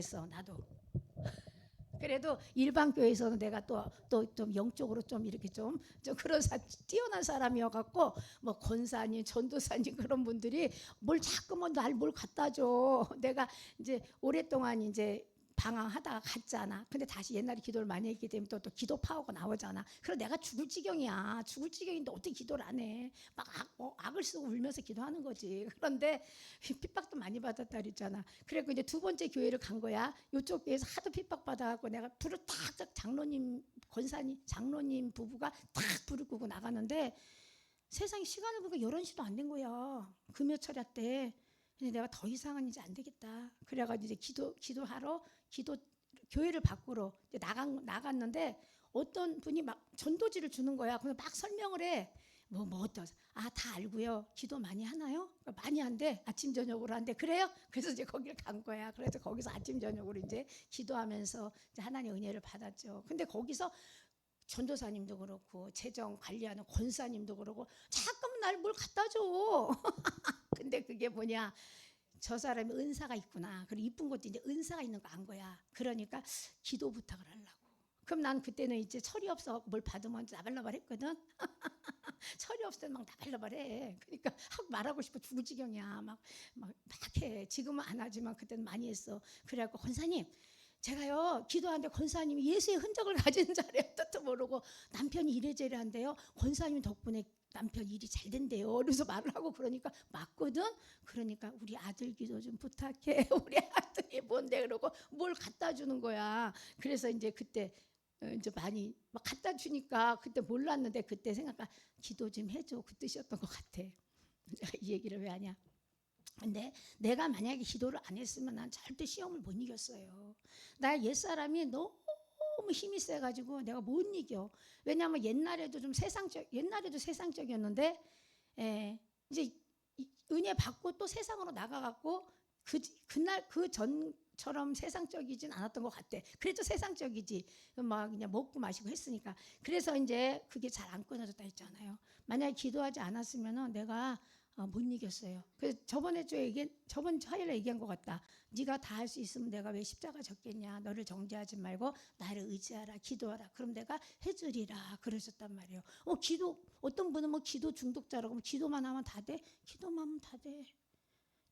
그래서 나도 그래도 일반 교회에서는 내가 또 좀 영적으로 좀 이렇게 좀 그런 뛰어난 사람이어갖고 뭐 권사님, 전도사님 그런 분들이 뭘 자꾸만 날 뭘 갖다 줘. 내가 이제 오랫동안 이제 방황하다가 갔잖아. 근데 다시 옛날에 기도를 많이 했기 때문에 또 기도 파워가 나오잖아. 그래서 내가 죽을 지경이야. 죽을 지경인데 어떻게 기도를 안 해? 막 악을 쓰고 울면서 기도하는 거지. 그런데 핍박도 많이 받았다 그랬잖아. 그래서 이제 두 번째 교회를 간 거야. 이쪽 교회에서 하도 핍박 받아갖고 내가 불을 탁 장로님 권사님 장로님 부부가 탁 불을 끄고 나가는데 세상에 시간을 보니까 11시도 안 된 거야. 금요철야 때. 근데 내가 더 이상은 이제 안 되겠다. 그래가지고 이제 기도하러 교회를 바꾸러 이제 나갔는데 어떤 분이 막 전도지를 주는 거야. 그래서 막 설명을 해. 다 알고요. 기도 많이 하나요? 많이 한대. 아침 저녁으로 한대. 그래요? 그래서 이제 거기를 간 거야. 그래서 거기서 아침 저녁으로 이제 기도하면서 이제 하나님의 은혜를 받았죠. 근데 거기서 전도사님도 그렇고 재정 관리하는 권사님도 그러고 자꾸만 날 뭘 갖다 줘. 근데 그게 뭐냐? 저 사람이 은사가 있구나. 그리고 이쁜 것도 이제 은사가 있는 거 안 거야. 그러니까 기도 부탁을 하려고. 그럼 난 그때는 이제 철이 없어 뭘 받으면 나발나발 했거든. 철이 없을 때는 막 나발나발 해. 그러니까 말하고 싶어 죽을 지경이야. 막 해. 지금은 안 하지만 그때는 많이 했어. 그래갖고 권사님 제가요 기도하는데 권사님이 예수의 흔적을 가진 자리에 뜻도 모르고 남편이 이래저래 한대요. 권사님 덕분에 남편 일이 잘 된대요. 그래서 말을 하고 그러니까 맞거든. 그러니까 우리 아들 기도 좀 부탁해. 우리 아들이 뭔데 그러고 뭘 갖다 주는 거야. 그래서 이제 그때 이제 많이 막 갖다 주니까 그때 몰랐는데 그때 생각하 기도 좀 해줘 그 뜻이었던 것 같아. 이 얘기를 왜 하냐? 근데 내가 만약에 기도를 안 했으면 난 절대 시험을 못 이겼어요. 나 옛사람이 너무 힘이 세가지고 내가 못 이겨. 왜냐하면 옛날에도 세상적이었는데 이제 은혜 받고 또 세상으로 나가갖고 그날 그 전처럼 세상적이진 않았던 것 같아. 그래도 세상적이지. 막 그냥 먹고 마시고 했으니까. 그래서 이제 그게 잘 안 끊어졌다 했잖아요. 만약에 기도하지 않았으면은 내가 못 이겼어요. 그래서 저번 화요일에 얘기한 것 같다. 네가 다 할 수 있으면 내가 왜 십자가 졌겠냐. 너를 정죄하지 말고 나를 의지하라. 기도하라. 그럼 내가 해주리라. 그러셨단 말이에요. 어떤 분은 뭐 기도 중독자라고 기도만 하면 다 돼? 기도만 하면 다 돼.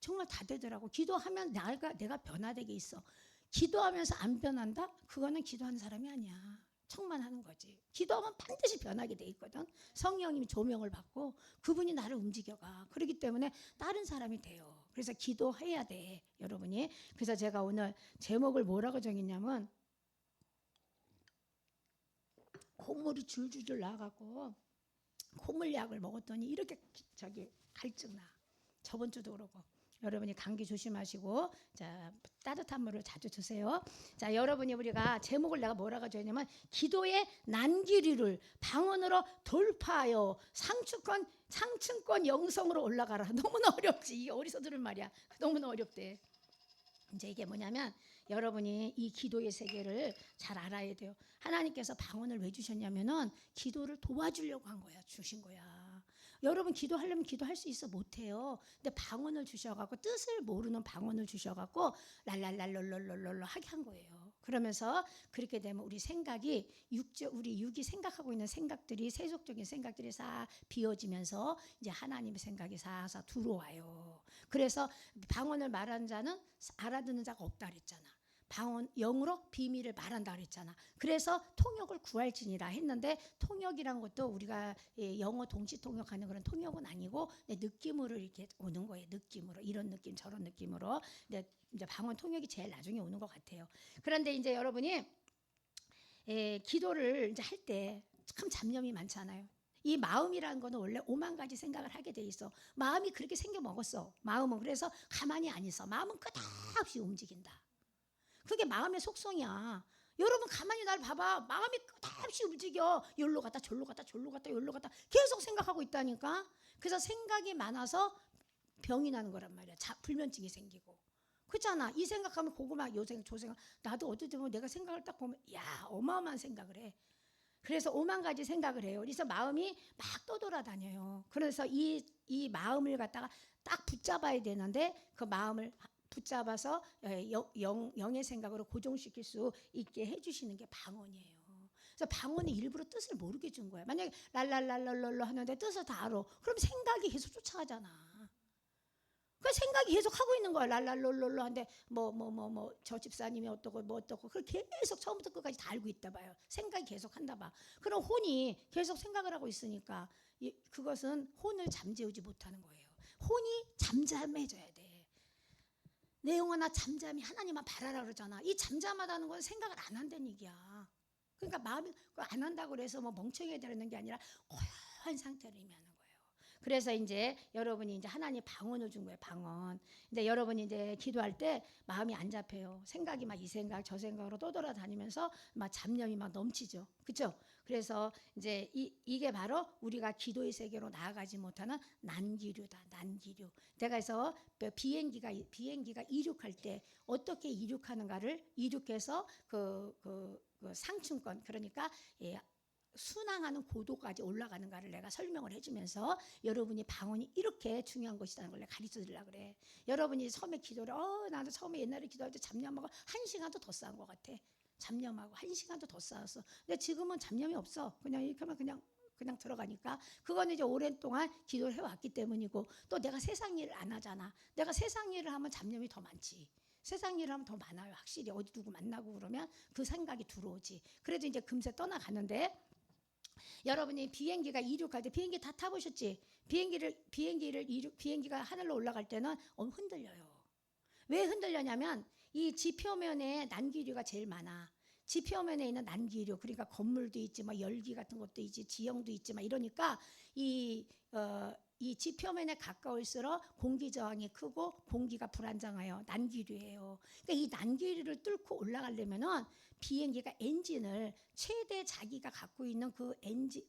정말 다 되더라고. 기도하면 내가 변화되게 있어. 기도하면서 안 변한다? 그거는 기도하는 사람이 아니야. 척만 하는 거지. 기도하면 반드시 변하게 돼 있거든. 성령님이 조명을 받고 그분이 나를 움직여가. 그렇기 때문에 다른 사람이 돼요. 그래서 기도해야 돼, 여러분이. 그래서 제가 오늘 제목을 뭐라고 정했냐면 콧물이 줄줄줄 나가고 콧물약을 먹었더니 이렇게 갈증 나. 저번 주도 그러고. 여러분이 감기 조심하시고 자 따뜻한 물을 자주 드세요. 자 여러분이 우리가 제목을 내가 뭐라고 줬냐면 기도의 난기류를 방언으로 돌파하여 상층권 영성으로 올라가라. 너무나 어렵지. 이게 어디서 들은 말이야. 너무나 어렵대. 이제 이게 뭐냐면 여러분이 이 기도의 세계를 잘 알아야 돼요. 하나님께서 방언을 왜 주셨냐면은 기도를 도와주려고 한 거야. 주신 거야. 여러분 기도하려면 기도할 수 있어 못해요. 근데 방언을 주셔갖고 뜻을 모르는 방언을 주셔갖고 랄랄랄롤롤롤롤 하게 한 거예요. 그러면서 그렇게 되면 우리 생각이 우리 육이 생각하고 있는 생각들이 세속적인 생각들이 싹 비워지면서 이제 하나님의 생각이 싹 들어와요. 그래서 방언을 말하는 자는 알아듣는 자가 없다 그랬잖아. 방언 영으로 비밀을 말한다 그랬잖아. 그래서 통역을 구할지니라 했는데 통역이란 것도 우리가 영어 동시 통역하는 그런 통역은 아니고 느낌으로 이렇게 오는 거예요. 느낌으로 이런 느낌 저런 느낌으로 이제 방언 통역이 제일 나중에 오는 것 같아요. 그런데 이제 여러분이 기도를 이제 할 때 참 잡념이 많잖아요. 이 마음이라는 거는 원래 5만 가지 생각을 하게 돼 있어. 마음이 그렇게 생겨 먹었어. 마음은 그래서 가만히 안 있어. 마음은 끝없이 움직인다. 그게 마음의 속성이야. 여러분 가만히 날 봐봐. 마음이 끝없이 움직여. 여기로 갔다 저기로 갔다 저기로 갔다 여기로 갔다 계속 생각하고 있다니까. 그래서 생각이 많아서 병이 나는 거란 말이야. 불면증이 생기고. 그렇잖아. 이 생각하면 고구마 요 생각 저 생각. 나도 어떨 때 보면 내가 생각을 딱 보면 야 어마어마한 생각을 해. 그래서 5만 가지 생각을 해요. 그래서 마음이 막 떠돌아다녀요. 그래서 이 마음을 갖다가 딱 붙잡아야 되는데 그 마음을 붙잡아서 영의 생각으로 고정시킬 수 있게 해주시는 게 방언이에요. 그래서 방언의 일부러 뜻을 모르게 준 거야. 만약에 랄랄랄랄랄로 하는데 뜻을 다 알아. 그럼 생각이 계속 쫓아가잖아. 그 생각이 계속 하고 있는 거야. 랄랄롤롤로 하는데 저 집사님이 어떻고 뭐 어떻고 그걸 계속 처음부터 끝까지 다 알고 있다 봐요. 생각이 계속 한다 봐. 그럼 혼이 계속 생각을 하고 있으니까 그것은 혼을 잠재우지 못하는 거예요. 혼이 잠잠해져야 돼. 내 영혼아 잠잠히 하나님만 바라라 그러잖아. 이 잠잠하다는 건 생각을 안 한다는 얘기야. 그러니까 마음이 안 한다고 그래서 뭐 멍청해야 되는 게 아니라 고요한 상태를 의미하는 거예요. 그래서 이제 여러분이 이제 하나님 방언을 준 거예요. 방언. 근데 여러분이 이제 기도할 때 마음이 안 잡혀요. 생각이 막 이 생각 저 생각으로 떠돌아다니면서 막 잡념이 막 넘치죠. 그렇죠? 그래서 이제 이게 바로 우리가 기도의 세계로 나아가지 못하는 난기류다. 난기류. 내가 그래서 비행기가 이륙할 때 어떻게 이륙하는가를 이륙해서 그 상층권 그러니까 순항하는 고도까지 올라가는가를 내가 설명을 해주면서 여러분이 방언이 이렇게 중요한 것이라는 걸 내가 가르쳐 드리려고 그래. 여러분이 처음에 기도를 나도 처음에 옛날에 기도할 때 잡념하고 1시간도 더 쌓은 것 같아. 잡념하고 1시간도 더 쌓았어. 근데 지금은 잡념이 없어. 그냥 이렇게 하면 그냥 들어가니까 그거는 이제 오랜 동안 기도를 해왔기 때문이고 또 내가 세상 일을 안 하잖아. 내가 세상 일을 하면 잡념이 더 많지. 세상 일을 하면 더 많아요. 확실히 어디 누구 만나고 그러면 그 생각이 들어오지. 그래도 이제 금세 떠나가는데 여러분이 비행기가 이륙할 때 비행기 다 타보셨지? 비행기가 하늘로 올라갈 때는 흔들려요. 왜 흔들려냐면 이 지표면에 난기류가 제일 많아. 지표면에 있는 난기류 그러니까 건물도 있지 막 열기 같은 것도 있지 지형도 있지 막 이러니까 이 지표면에 가까울수록 공기 저항이 크고 공기가 불안정해요. 난기류예요. 그러니까 이 난기류를 뚫고 올라가려면은 비행기가 엔진을 최대 자기가 갖고 있는 그 엔진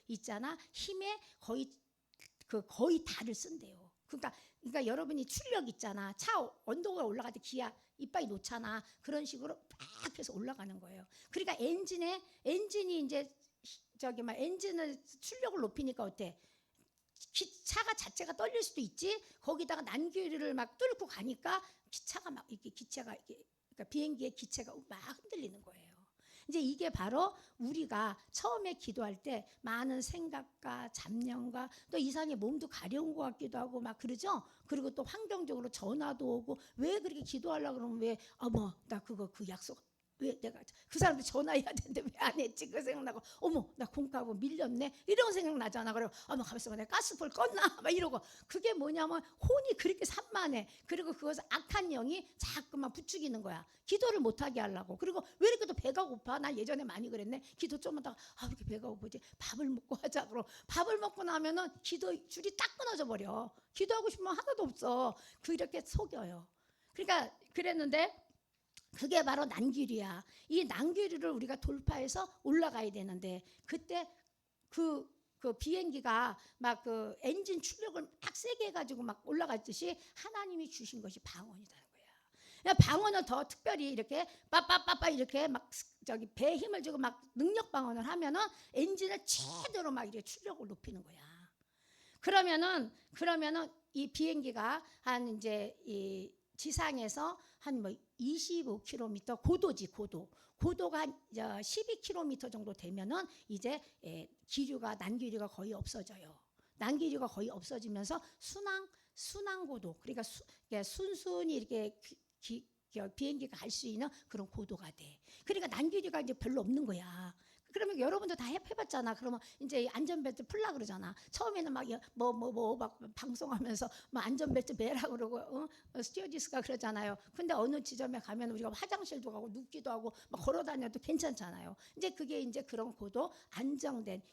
있잖아 힘에 거의 다를 쓴대요. 그러니까 여러분이 출력 있잖아. 차 언덕을 올라갈 때 기아 이빨이 놓잖아. 그런 식으로 막 해서 올라가는 거예요. 그러니까 엔진이 이제 엔진을 출력을 높이니까 어때? 차가 자체가 떨릴 수도 있지. 거기다가 난기류를 막 뚫고 가니까 기체가 그러니까 비행기의 기체가 막 흔들리는 거예요. 이제 이게 바로 우리가 처음에 기도할 때 많은 생각과 잡념과 또 이상하게 몸도 가려운 것 같기도 하고 막 그러죠. 그리고 또 환경적으로 전화도 오고 왜 그렇게 기도하려고 그러면 왜 어머 나 그 약속 왜 내가 그 사람들 전화해야 되는데 왜 안 했지 그 생각나고 어머 나 공과금 밀렸네 이런 생각 나잖아. 그리고 어머 가만있어 내가 가스불 껐나 막 이러고 그게 뭐냐면 혼이 그렇게 산만해. 그리고 그것을 악한 영이 자꾸만 부추기는 거야. 기도를 못하게 하려고. 그리고 왜 이렇게 또 배가 고파? 난 예전에 많이 그랬네. 기도 좀 하다가 왜 이렇게 배가 고프지? 밥을 먹고 하자. 그럼 밥을 먹고 나면은 기도 줄이 딱 끊어져 버려. 기도하고 싶으면 하나도 없어. 그렇게 속여요. 그러니까 그랬는데 그게 바로 난기류야. 이 난기류를 우리가 돌파해서 올라가야 되는데 그때 그 비행기가 막 그 엔진 출력을 막 세게 해가지고 막 올라갔듯이 하나님이 주신 것이 방언이라는 거야. 방언은 더 특별히 이렇게 빠빠빠빠 이렇게 막 배에 힘을 주고 막 능력 방언을 하면은 엔진을 제대로 막 이렇게 출력을 높이는 거야. 그러면은 이 비행기가 한 이제 이 지상에서 한 25km 고도가 한 12km 정도 되면은 이제 난기류가 거의 없어져요. 난기류가 거의 없어지면서 순항 고도 그러니까 순순히 이렇게 비행기가 갈 수 있는 그런 고도가 돼. 그러니까 난기류가 이제 별로 없는 거야. 그러면 여러분도 다 해봤잖아. 그러면 이제 안전벨트 풀라 그러잖아. 처음에는 막 방송하면서 막 안전벨트 매라 그러고 스튜어디스가 그러잖아요. 근데 어느 지점에 가면 우리가 화장실도 가고 눕기도 하고 막 걸어다녀도 괜찮잖아요. 이제 그게 이제 그런 고도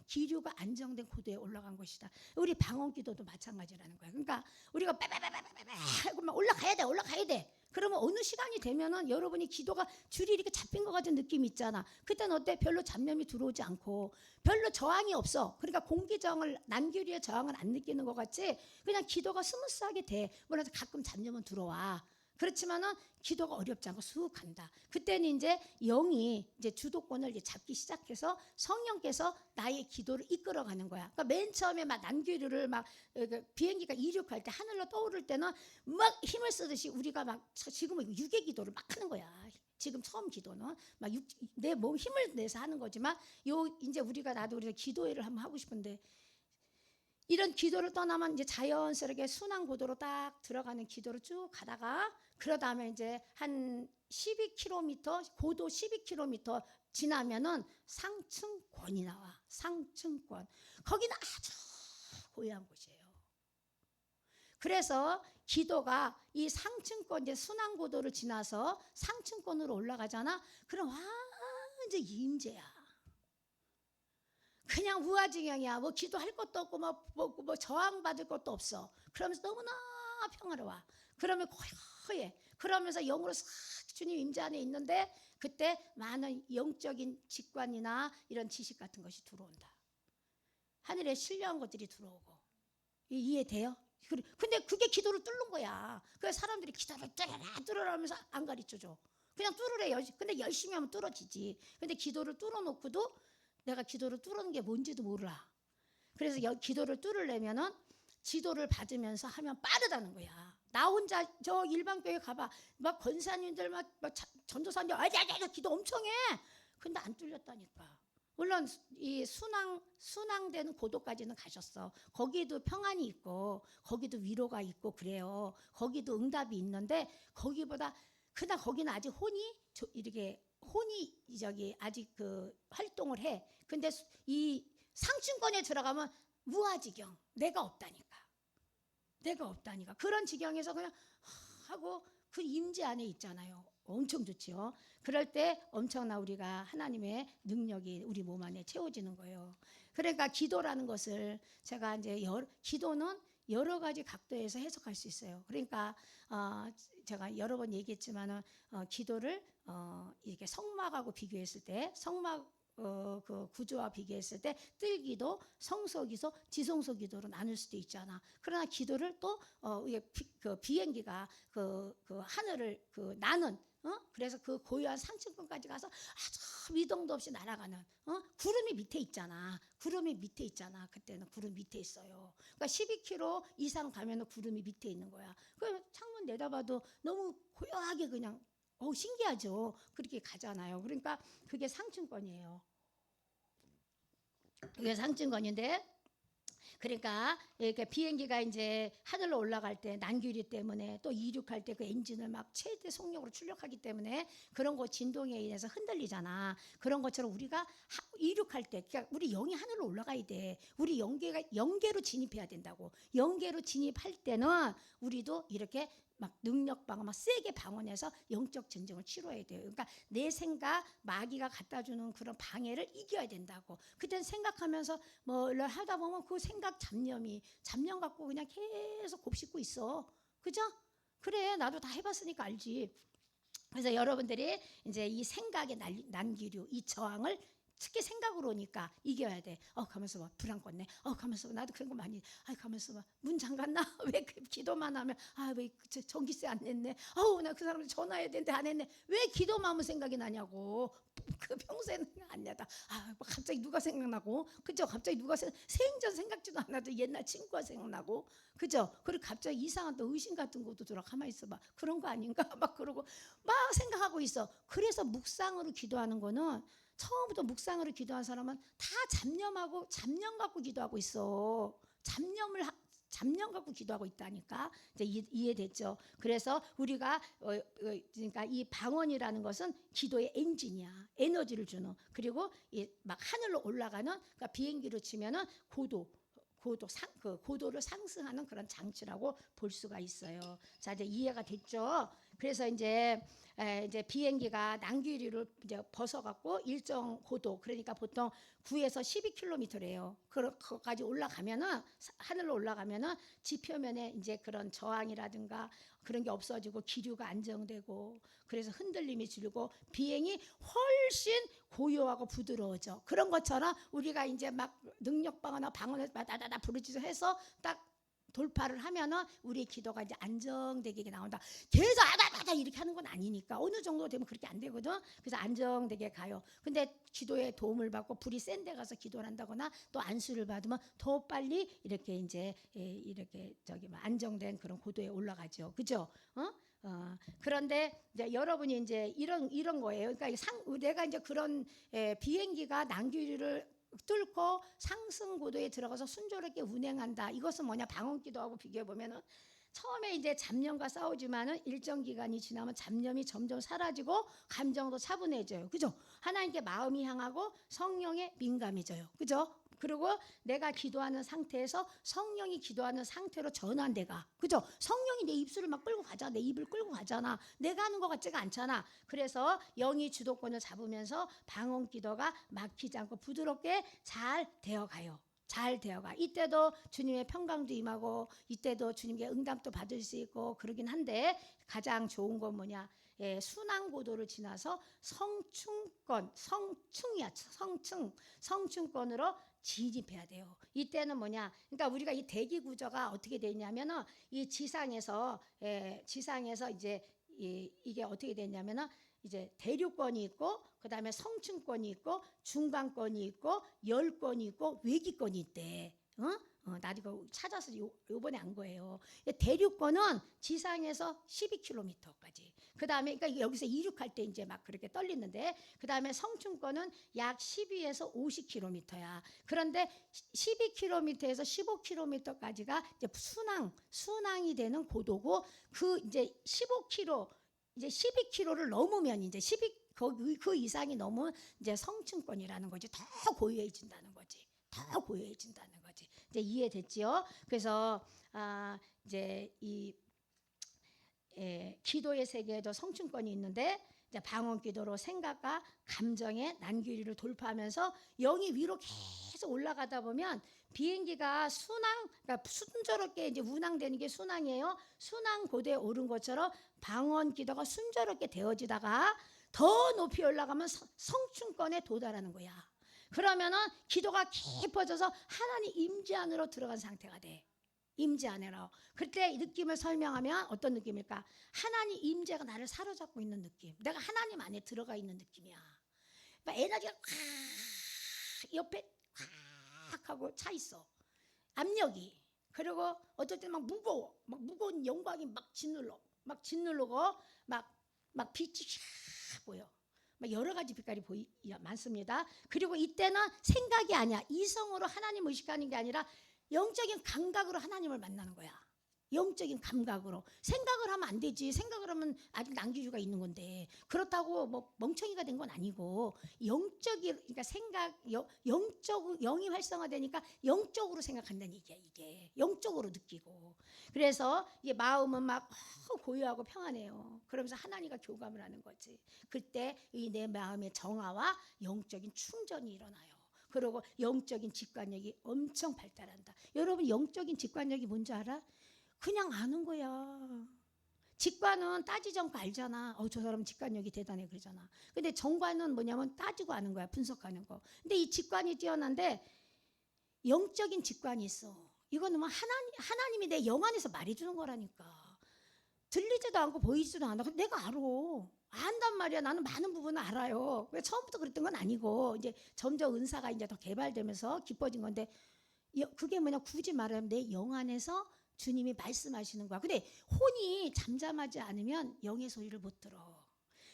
기류가 안정된 고도에 올라간 것이다. 우리 방언 기도도 마찬가지라는 거야. 그러니까 우리가 빠바바바바바 하고 막 올라가야 돼. 그러면 어느 시간이 되면은 여러분이 기도가 줄이 이렇게 잡힌 것 같은 느낌이 있잖아. 그때는 어때? 별로 잡념이 들어오지 않고 별로 저항이 없어. 그러니까 난기류의 저항을 안 느끼는 것 같지. 그냥 기도가 스무스하게 돼. 물론 가끔 잡념은 들어와. 그렇지만은 기도가 어렵지 않고 쑥 간다. 그때는 이제 영이 이제 주도권을 이제 잡기 시작해서 성령께서 나의 기도를 이끌어가는 거야. 그러니까 맨 처음에 막 난귀류를 막 비행기가 이륙할 때 하늘로 떠오를 때는 막 힘을 쓰듯이 우리가 막 지금은 육의 기도를 막 하는 거야. 지금 처음 기도는 막 내 몸 힘을 내서 하는 거지만 요 이제 나도 우리가 기도회를 한번 하고 싶은데 이런 기도를 떠나면 이제 자연스럽게 순환 고도로 딱 들어가는 기도로 쭉 가다가 그러다 하면 이제 한 12km 고도 12km 지나면은 상층권이 나와. 상층권. 거기는 아주 고요한 곳이에요. 그래서 기도가 이 상층권 이제 순환 고도를 지나서 상층권으로 올라가잖아. 그럼 완전 임재야. 그냥 무아지경이야. 뭐 기도할 것도 없고 뭐 저항받을 것도 없어. 그러면서 너무나 평화로워. 그러면 고요해. 그러면서 영으로 싹 주님 임재 안에 있는데 그때 많은 영적인 직관이나 이런 지식 같은 것이 들어온다. 하늘에 신령한 것들이 들어오고. 이해돼요? 근데 그게 기도를 뚫는 거야. 그래서 사람들이 기도를 뚫으라 하면서 안 가르쳐줘. 그냥 뚫으래. 근데 열심히 하면 뚫어지지. 근데 기도를 뚫어놓고도 내가 기도를 뚫는 게 뭔지도 몰라. 그래서 기도를 뚫으려면은 지도를 받으면서 하면 빠르다는 거야. 나 혼자 저 일반교회 가봐. 막 권사님들 막 전도사님들 기도 엄청 해. 근데 안 뚫렸다니까. 물론 이 순항되는 고도까지는 가셨어. 거기에도 평안이 있고 거기도 위로가 있고 그래요. 거기도 응답이 있는데 거기보다 그냥 거기는 아직 이렇게 혼이 아직 그 활동을 해. 근데 이 상층권에 들어가면 무아지경. 내가 없다니까. 그런 지경에서 그냥 하고 그 임재 안에 있잖아요. 엄청 좋지요. 그럴 때 엄청나 우리가 하나님의 능력이 우리 몸 안에 채워지는 거예요. 그러니까 기도라는 것을 제가 이제 기도는 여러 가지 각도에서 해석할 수 있어요. 그러니까 제가 여러 번 얘기했지만은 기도를 이렇게 성막하고 비교했을 때 성막 그 구조와 비교했을 때 뜰기도, 성소기도, 지성소기도로 나눌 수도 있잖아. 그러나 기도를 또 그 비행기가 그 하늘을 나는 그래서 그 고요한 상층권까지 가서 아주 미동도 없이 날아가는 구름이 밑에 있잖아. 그때는 구름 밑에 있어요. 그러니까 12km 이상 가면은 구름이 밑에 있는 거야. 그 창문 내다봐도 너무 고요하게 그냥 신기하죠. 그렇게 가잖아요. 그러니까 그게 상층권이에요. 그게 상층권인데 그러니까 이렇게 비행기가 이제 하늘로 올라갈 때 난규리 때문에 또 이륙할 때 그 엔진을 막 최대 속력으로 출력하기 때문에 그런 거 진동에 의해서 흔들리잖아. 그런 것처럼 우리가 이륙할 때 그러니까 우리 영이 하늘로 올라가야 돼. 우리 영계로 진입해야 된다고. 영계로 진입할 때는 우리도 이렇게 막 능력 방어, 막 세게 방언해서 영적 전쟁을 치러야 돼요. 그러니까 내 생각, 마귀가 갖다 주는 그런 방해를 이겨야 된다고. 그땐 생각하면서 뭘 하다 보면 그 생각 잡념 갖고 그냥 계속 곱씹고 있어. 그죠? 그래, 나도 다 해봤으니까 알지. 그래서 여러분들이 이제 이 생각의 난기류, 이 저항을 특히 생각으로 오니까 이겨야 돼. 가면서 막 불안 껐네. 가면서 나도 그런 거 많이. 가면서 막 문 잠갔나? 왜 기도만 하면 왜 전기세 안 냈네. 나 그 사람한테 전화해야 되는데 안 했네. 왜 기도만 하면 생각이 나냐고. 그 평소에는 안 나다. 갑자기 누가 생각나고, 그죠? 갑자기 누가 생전 생각지도 않아도 옛날 친구가 생각나고, 그죠? 그리고 갑자기 이상한 또 의심 같은 것도 들어. 가만히 있어봐. 그런 거 아닌가? 막 그러고 막 생각하고 있어. 그래서 묵상으로 기도하는 거는. 처음부터 묵상으로 기도한 사람은 다 잡념 갖고 기도하고 있어. 잡념 갖고 기도하고 있다니까. 이제 이해됐죠? 그래서 우리가 그러니까 이 방언이라는 것은 기도의 엔진이야. 에너지를 주는. 그리고 막 하늘로 올라가는 그러니까 비행기로 치면은 고도를 상승하는 그런 장치라고 볼 수가 있어요. 자, 이제 이해가 됐죠? 그래서 이제 비행기가 난기류를 이제 벗어갖고 일정 고도, 그러니까 보통 9에서 12km래요. 거기까지 올라가면은 하늘로 올라가면은 지표면에 이제 그런 저항이라든가 그런 게 없어지고 기류가 안정되고 그래서 흔들림이 줄고 비행이 훨씬 고요하고 부드러워져. 그런 것처럼 우리가 이제 막 능력방어나 방언을 다다다 부르짖어 해서 딱 돌파를 하면은 우리 기도가 이제 안정되게 나온다. 계속 아다다다 이렇게 하는 건 아니니까 어느 정도 되면 그렇게 안 되거든. 그래서 안정되게 가요. 근데 기도에 도움을 받고 불이 센 데 가서 기도를 한다거나 또 안수를 받으면 더 빨리 이렇게 이제 이렇게 저기 뭐 안정된 그런 고도에 올라가죠. 그죠? 그런데 이제 여러분이 이제 이런 거예요. 그러니까 내가 이제 그런 비행기가 난규를 뚫고 상승 고도에 들어가서 순조롭게 운행한다. 이것은 뭐냐? 방언기도하고 비교해 보면은 처음에 이제 잡념과 싸우지만은 일정 기간이 지나면 잡념이 점점 사라지고 감정도 차분해져요. 그죠? 하나님께 마음이 향하고 성령에 민감해져요. 그죠? 그리고 내가 기도하는 상태에서 성령이 기도하는 상태로 전환돼가. 그죠? 성령이 내 입술을 막 끌고 가잖아. 내 입을 끌고 가잖아. 내가 하는 것 같지가 않잖아. 그래서 영이 주도권을 잡으면서 방언 기도가 막히지 않고 부드럽게 잘 되어가요. 잘 되어가. 이때도 주님의 평강도 임하고 이때도 주님께 응답도 받을 수 있고 그러긴 한데 가장 좋은 건 뭐냐? 순환 고도를 지나서 성층권으로 진입해야 돼요. 이때는 뭐냐? 그러니까 우리가 이 대기 구조가 어떻게 되냐면은 이 지상에서 이제 이게 어떻게 되냐면은 이제 대륙권이 있고 그다음에 성층권이 있고 중간권이 있고 열권이 있고 외기권이 있대. 나도 이거 찾아서 요번에 안 거예요. 대륙권은 지상에서 12km까지. 그다음에 그러니까 여기서 이륙할 때 이제 막 그렇게 떨리는데 그다음에 성층권은 약 12에서 50km야. 그런데 12km에서 15km까지가 이제 순항이 되는 고도고 그 이제 15km 이제 12km를 넘으면 이제 그 이상이 넘으면 이제 성층권이라는 거지. 더 고요해진다는 거지. 더 고요해진다는 거지. 이제 이해됐지요? 그래서 이제 이 기도의 세계에도 성층권이 있는데 이제 방언 기도로 생각과 감정의 난규리를 돌파하면서 영이 위로 계속 올라가다 보면 비행기가 그러니까 순조롭게 이제 운항되는 게 순항이에요. 순항 고도에 오른 것처럼 방언 기도가 순조롭게 되어지다가 더 높이 올라가면 성층권에 도달하는 거야. 그러면은 기도가 깊어져서 하나님 임재 안으로 들어간 상태가 돼. 임재 안으로. 그때 느낌을 설명하면 어떤 느낌일까? 하나님 임재가 나를 사로잡고 있는 느낌. 내가 하나님 안에 들어가 있는 느낌이야. 막 에너지가 확 옆에 확 하고 차 있어. 압력이. 그리고 어떨 때 막 무거워. 막 무거운 영광이 막 짓누르고 막 빛이 샥 보여. 막 여러 가지 빛깔이 많습니다. 그리고 이때는 생각이 아니야. 이성으로 하나님 의식하는 게 아니라 영적인 감각으로 하나님을 만나는 거야. 영적인 감각으로. 생각을 하면 안 되지. 생각을 하면 아직 난기주가 있는 건데. 그렇다고 뭐 멍청이가 된 건 아니고 그러니까 영이 활성화되니까 영적으로 생각한다는 얘기야. 이게 영적으로 느끼고. 그래서 이게 마음은 막 고요하고 평안해요. 그러면서 하나님과 교감을 하는 거지. 그때 이 내 마음의 정화와 영적인 충전이 일어나요. 그리고 영적인 직관력이 엄청 발달한다. 여러분 영적인 직관력이 뭔지 알아? 그냥 아는 거야. 직관은 따지지 않고 알잖아. 저 사람 직관력이 대단해 그러잖아. 근데 정관은 뭐냐면 따지고 아는 거야. 분석하는 거. 근데 이 직관이 뛰어난데 영적인 직관이 있어. 이거는 뭐 하나님이 내 영 안에서 말해주는 거라니까. 들리지도 않고 보이지도 않아. 내가 알아. 안단 말이야. 나는 많은 부분을 알아요. 처음부터 그랬던 건 아니고 이제 점점 은사가 이제 더 개발되면서 깊어진 건데 그게 뭐냐 굳이 말하면 내 영 안에서 주님이 말씀하시는 거야. 근데 혼이 잠잠하지 않으면 영의 소리를 못 들어.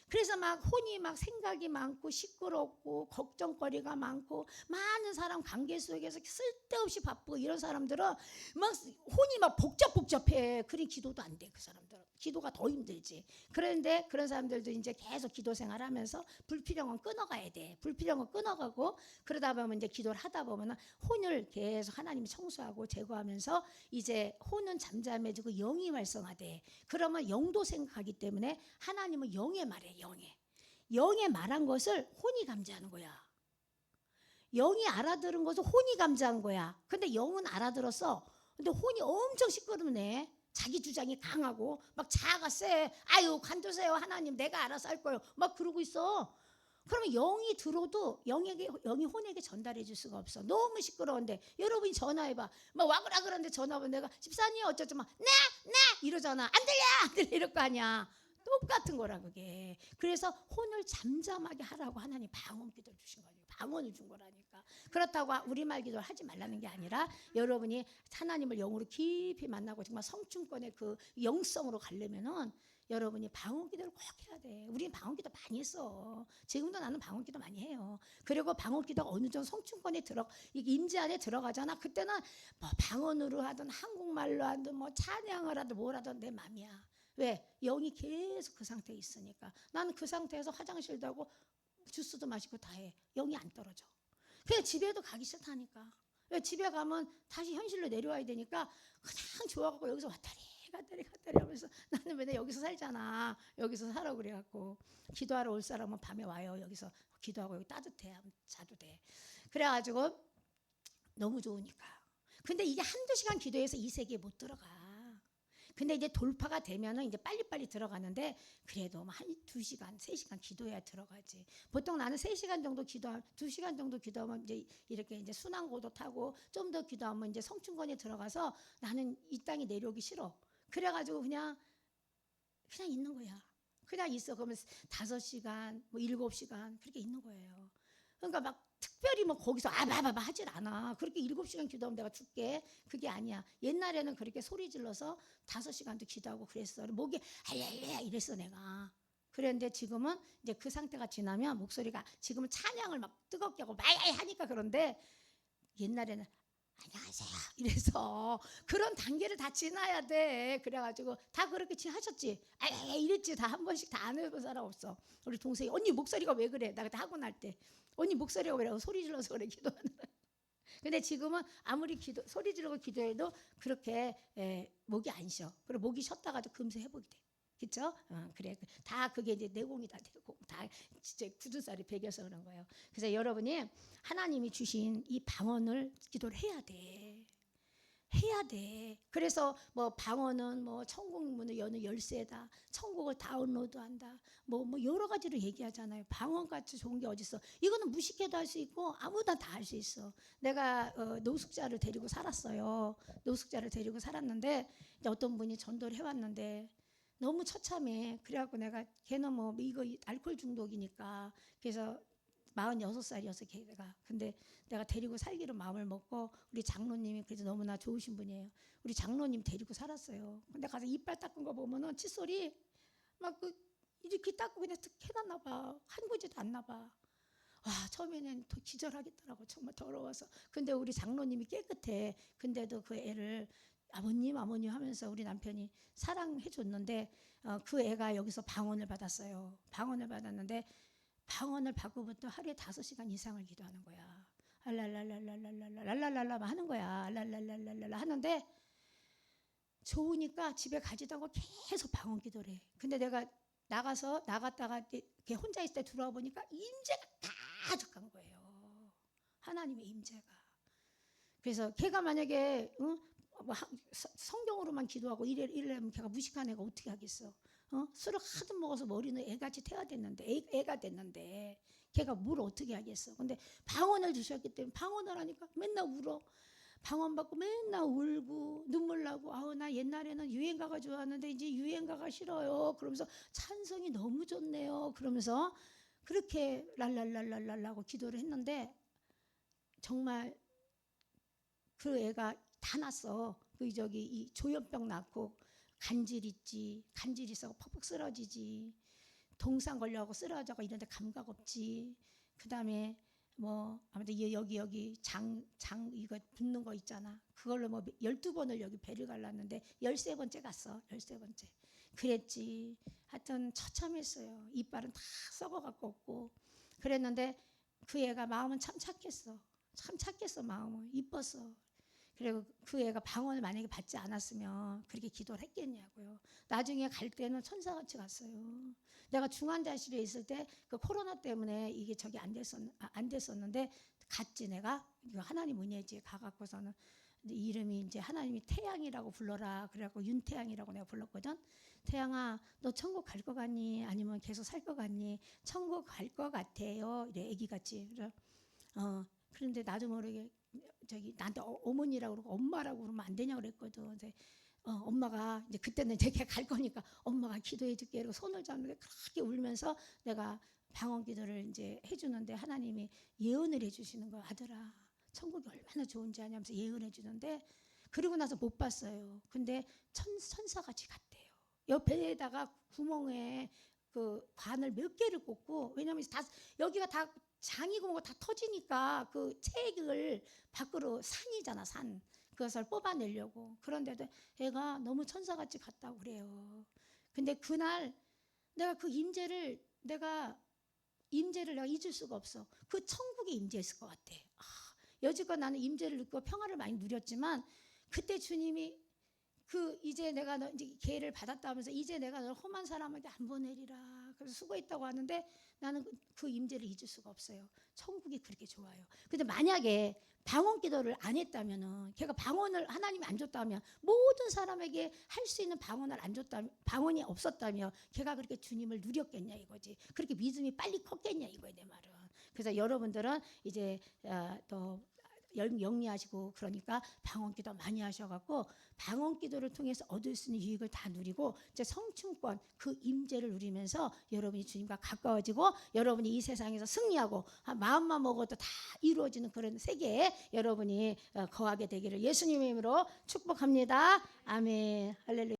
그래서 막 혼이 막 생각이 많고 시끄럽고 걱정거리가 많고 많은 사람 관계 속에서 쓸데없이 바쁘고 이런 사람들은 막 혼이 막 복잡해. 그러니 기도도 안 돼. 그 사람들은 기도가 더 힘들지. 그런데 그런 사람들도 이제 계속 기도 생활하면서 불필요한 건 끊어가야 돼. 불필요한 건 끊어가고 그러다 보면 이제 기도를 하다 보면 혼을 계속 하나님이 청소하고 제거하면서 이제 혼은 잠잠해지고 영이 활성화돼. 그러면 영도 생각하기 때문에 하나님은 영에 말해. 영에 말한 것을 혼이 감지하는 거야. 영이 알아들은 것을 혼이 감지한 거야. 근데 영은 알아들었어. 근데 혼이 엄청 시끄럽네. 자기 주장이 강하고 막 자아가 세. 아유 관두세요 하나님 내가 알아서 할 거예요. 막 그러고 있어. 그러면 영이 들어도 영이 혼에게 전달해 줄 수가 없어. 너무 시끄러운데 여러분이 전화해봐. 막 와그라 그러는데 전화하면 내가 집사님 어쩌죠? 막 네 이러잖아. 안 들려 이럴 거 아니야. 똑같은 거라 그게. 그래서 혼을 잠잠하게 하라고 하나님 방언기도를 주신 거예요. 방언을 준 거라니까. 그렇다고 우리말 기도를 하지 말라는 게 아니라 여러분이 하나님을 영으로 깊이 만나고 정말 성춘권의 그 영성으로 가려면은 여러분이 방언기도를 꼭 해야 돼. 우리는 방언기도 많이 했어. 지금도 나는 방언기도 많이 해요. 그리고 방언기도가 어느 정도 성춘권에 임재 안에 들어가잖아. 그때는 뭐 방언으로 하든 한국말로 하든 뭐 찬양을 하든 뭘 하든 내 맘이야. 왜? 영이 계속 그 상태에 있으니까. 나는 그 상태에서 화장실도 하고 주스도 마시고 다 해. 영이 안 떨어져. 그냥 집에도 가기 싫다니까. 왜? 집에 가면 다시 현실로 내려와야 되니까 그냥 좋아갖고 여기서 왔다리 하면서 나는 맨날 여기서 살잖아. 여기서 살아 그래갖고 기도하러 올 사람은 밤에 와요. 여기서 기도하고 여기 따뜻해. 자도 돼. 그래가지고 너무 좋으니까. 근데 이게 한두 시간 기도해서 이 세계에 못 들어가. 근데 이제 돌파가 되면은 이제 빨리빨리 들어가는데 그래도 한 2시간, 3시간 기도해야 들어가지. 보통 나는 3시간 정도 2시간 정도 기도하면 이제 이렇게 이제 순환고도 타고 좀 더 기도하면 이제 성춘권에 들어가서 나는 이 땅에 내려오기 싫어. 그래가지고 그냥 있는 거야. 그냥 있어. 그러면 5시간, 뭐 7시간 그렇게 있는 거예요. 그러니까 막 특별히 뭐 거기서 아바바바 하질 않아. 그렇게 7시간 기도하면 내가 죽게. 그게 아니야. 옛날에는 그렇게 소리 질러서 5시간도 기도하고 그랬어. 목이 할렐루야 이랬어 내가. 그런데 지금은 이제 그 상태가 지나면 목소리가 지금은 찬양을 막 뜨겁게 하고 마야이 하니까 그런데 옛날에는 안녕하세요 이래서 그런 단계를 다 지나야 돼. 그래가지고 다 그렇게 하셨지. 이랬지. 다 한 번씩 다 안 해본 사람 없어. 우리 동생이 언니 목소리가 왜 그래? 나 그때 하고 날 때 언니 목소리가 왜 그래? 소리 질러서 그래 기도하느라. 근데 지금은 아무리 소리 지르고 기도해도 그렇게 목이 안 쉬어. 그리고 목이 쉬었다가도 금세 회복이 돼. 그렇죠? 그래. 다 그게 이제 내공이다. 내공. 다 진짜 굳은살이 배겨서 그런 거예요. 그래서 여러분이 하나님이 주신 이 방언을 기도를 해야 돼. 해야 돼. 그래서 뭐 방언은 뭐 천국 문을 여는 열쇠다. 천국을 다운로드한다. 뭐 여러 가지로 얘기하잖아요. 방언같이 좋은 게 어딨어. 이거는 무식해도 할 수 있고 아무나 다 할 수 있어. 내가 노숙자를 데리고 살았어요. 노숙자를 데리고 살았는데 어떤 분이 전도를 해왔는데 너무 처참해. 그래갖고 내가 걔는 뭐 이거 알코올 중독이니까 그래서 46살이었어 걔가. 근데 내가 데리고 살기로 마음을 먹고 우리 장로님이 그래서 너무나 좋으신 분이에요. 우리 장로님 데리고 살았어요. 근데 가서 이빨 닦은 거 보면은 칫솔이 막 이렇게 닦고 그냥 툭 해놨나 봐. 한 구지도 않나 봐. 와 처음에는 더 기절하겠더라고. 정말 더러워서. 근데 우리 장로님이 깨끗해. 근데도 그 애를 아버님 하면서 우리 남편이 사랑해 줬는데 그 애가 여기서 방언을 받았어요. 방언을 받았는데 방언을 받고부터 하루에 5시간 이상을 기도하는 거야. 알랄랄랄랄랄랄랄랄랄라 하는 거야. 알랄랄랄랄랄라 하는데 좋으니까 집에 가지도 않고 계속 방언 기도를 해. 근데 내가 나갔다가 걔 혼자 있을 때 들어와 보니까 임재가 가득한 거예요. 하나님의 임재가. 그래서 걔가 만약에 성경으로만 기도하고 이래면 걔가 무식한 애가 어떻게 하겠어? 술을 하도 먹어서 머리는 애같이 애가 됐는데 걔가 뭘 어떻게 하겠어? 근데 방언을 주셨기 때문에 방언을 하니까 맨날 울어. 방언 받고 맨날 울고 눈물 나고 아우 나 옛날에는 유행가가 좋았는데 이제 유행가가 싫어요. 그러면서 찬송이 너무 좋네요. 그러면서 그렇게 랄랄랄랄랄라고 기도를 했는데 정말 그 애가 다 났어. 이 조현병 낳고 간질 있지. 간질 있어 퍽퍽 쓰러지지. 동상 걸려갖고 쓰러져고 이런데 감각 없지. 그다음에 뭐 아무튼 여기 장 이거 붙는 거 있잖아. 그걸로 뭐 12번을 여기 배를 갈랐는데 13번째 갔어. 13번째. 그랬지. 하여튼 처참했어요. 이빨은 다 썩어갖고 없고. 그랬는데 그 애가 마음은 참 착했어. 참 착했어 마음은. 이뻤어. 그리고 그 애가 방언을 만약에 받지 않았으면 그렇게 기도를 했겠냐고요. 나중에 갈 때는 천사같이 갔어요. 내가 중환자실에 있을 때 그 코로나 때문에 이게 저기 안 됐었는데 갔지 내가. 하나님 은혜지. 가갖고서는 이제 이름이 이제 하나님이 태양이라고 불러라 그래갖고 윤태양이라고 내가 불렀거든. 태양아, 너 천국 갈 것 같니? 아니면 계속 살 것 같니? 천국 갈 것 같아요. 이래 애기같이. 그런데 나도 모르게 저기 나한테 어머니라고 그러고 엄마라고 그러면 안 되냐고 그랬거든. 근데 엄마가 이제 그때는 제가 갈 거니까 엄마가 기도해 줄게 이러고 손을 잡는데 그렇게 울면서 내가 방언 기도를 이제 해주는데 하나님이 예언을 해주시는 거야. 아들아, 천국이 얼마나 좋은지 아냐면서 예언해 주는데 그리고 나서 못 봤어요. 근데 천사같이 갔대요. 옆에다가 구멍에 그 관을 몇 개를 꽂고 왜냐면 다 여기가 다 장이고 뭐가 다 터지니까 그 책을 밖으로 산이잖아 산 그것을 뽑아내려고 그런데도 애가 너무 천사같이 갔다고 그래요. 근데 그날 내가 그 내가 임재를 내가 잊을 수가 없어. 그 천국에 임재했을 것 같아. 여지껏 나는 임재를 느끼고 평화를 많이 누렸지만 그때 주님이 그 이제 내가 너 이제 기회를 받았다 하면서 이제 내가 너 험한 사람에게 안 보내리라. 그래서 수고했다고 하는데 나는 그 임재를 잊을 수가 없어요. 천국이 그렇게 좋아요. 근데 만약에 방언 기도를 안 했다면은 걔가 방언을 하나님이 안 줬다면 모든 사람에게 할 수 있는 방언을 안 줬다면 방언이 없었다면 걔가 그렇게 주님을 누렸겠냐 이거지. 그렇게 믿음이 빨리 컸겠냐 이거야 내 말은. 그래서 여러분들은 이제 또 영리하시고 그러니까 방언 기도 많이 하셔갖고 방언 기도를 통해서 얻을 수 있는 유익을 다 누리고 이제 성충권 그 임재를 누리면서 여러분이 주님과 가까워지고 여러분이 이 세상에서 승리하고 마음만 먹어도 다 이루어지는 그런 세계에 여러분이 거하게 되기를 예수님의 이름으로 축복합니다. 아멘. 할렐루야.